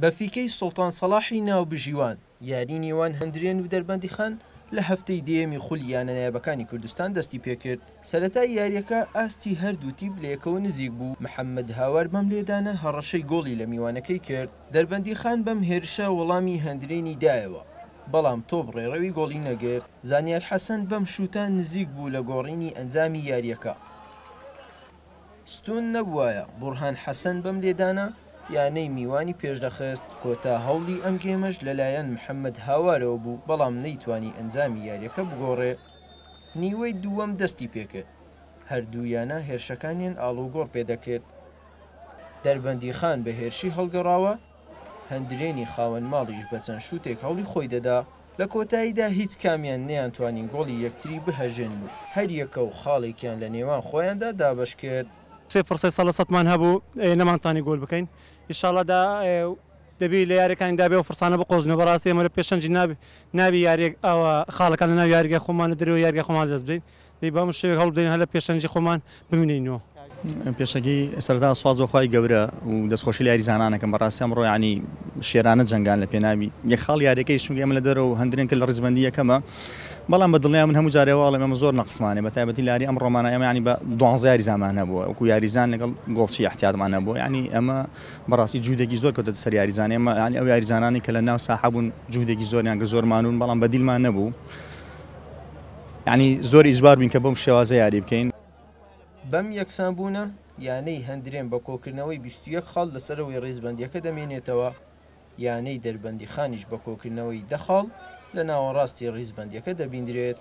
بەفیکەی سوڵتان سەلاحی ناوبژیوان یاری نێوان هەندرێن و دەربەندی خان لە هەفتەی دێمی خولیانە نایابەکانی کوردستان دەستی پێکرد. سەرەتای یاریەکە ئاستی هەردوو تیپ لە یەکەوە نزیک بوو. محەممەد هاوار بەم لێدانە هەڕەشەی گۆڵی لە میوانەکەی کرد. دەربەندی خان بەم هێرشە وەڵامی هەندرێنی دایەوە، بەڵام تۆپ ڕێڕەوی گۆڵی نەگرت. زانیار حەسەن بەم شوتان نزیک بوو لە گۆڕینی ئەنجامی یاریەکە. ستون نەبووایە بورهان حەسەن بەم لێدانە یانەی میوانی پێشدەخست. کۆتا هەوڵی ئەم گێمەش لەلایەن محەممەد هاوارەوە بوو، بەڵام نەیتوانی ئەنجامی یاریەکە بگۆڕێ. نیوەی دووەم دەستی پێکرد، هەردوویانە هێرشەکانیان ئاڵوگۆڕ پێدەکرد. دەربەندی خان بە هێرشی هەڵگەڕاوە، هەندرێنی خاوەن ماڵیش بە چەند شوتێک هەوڵی خۆی دەدا. لە کۆتاییدا هیچ کامیان نەیانتوانین گۆڵی یەکتری بهەژێن و هەر یەکە و خاڵێکیان لە نێوان خۆیاندا دابەش کرد. سێ فرسەی ساڵە سەدمان هەبوو نەمانتانی گۆل بکەین. ئینشاڵڵا دەبی لە یاریەکانی دابێ و فرسانە بقۆزنەوە. بەڕاستی ئێمە لە پێشەنجی نابی یاریێک ئەوە خاڵەکان لە ناو یاریگای خۆمان لە دەرەوە یاریگای خۆمان دەست بدەین. دەی بەم شێوەیە هەڵ بدەین هەر لە پێشەنجی خۆمان ببینینەوە. پێشەکی سەردا سواز بەخوای گەورە و دەستخۆشی لە یاریزانانەکەم. بەڕاستی ئەمڕۆ یعنی شێرانە جەنگان لە پێناوی یەک خاڵ یاریەکەی چونکە ئێمە لە دەرەوە هەندرێن کە لە ڕیزبەندی یەکەمە، بەڵام بە دڵنیا من هەموو جارێواڵم ئێمە زۆر نەقسمانێ بە تایبەتی لاری ئەم ڕۆمانە ئێمە ینی بە 12 یاریزانمان هەبووە وەکو یاریزان لەگەڵ گۆڵچی احتیاطمان هەبووە. ینی ئەمە بەڕاستی جوودێکی زۆر کەوتە سەر یاریزان. ئێمە ینی ئەو یاریزانانی کە لە ناو ساحە بوون جوودێکی زۆریان کە زۆرمانون، بەڵام بەدیلمان نەبوو. ینی زۆر ئیجبار بووین کە بەم شێوازە یاری بکەین. بەم یەکسانبوونە یانەی هەندرێن بە کۆکردنەوەی 21 خاڵ لەسەرەوەی ڕێزبەندیەکە دەمێنێتەوە، یانەی دەربەندی خانیش بە کۆکردنەوەی 10 خاڵ لە ناوەڕاستی ڕیزبەندیەکە دەبیندرێت.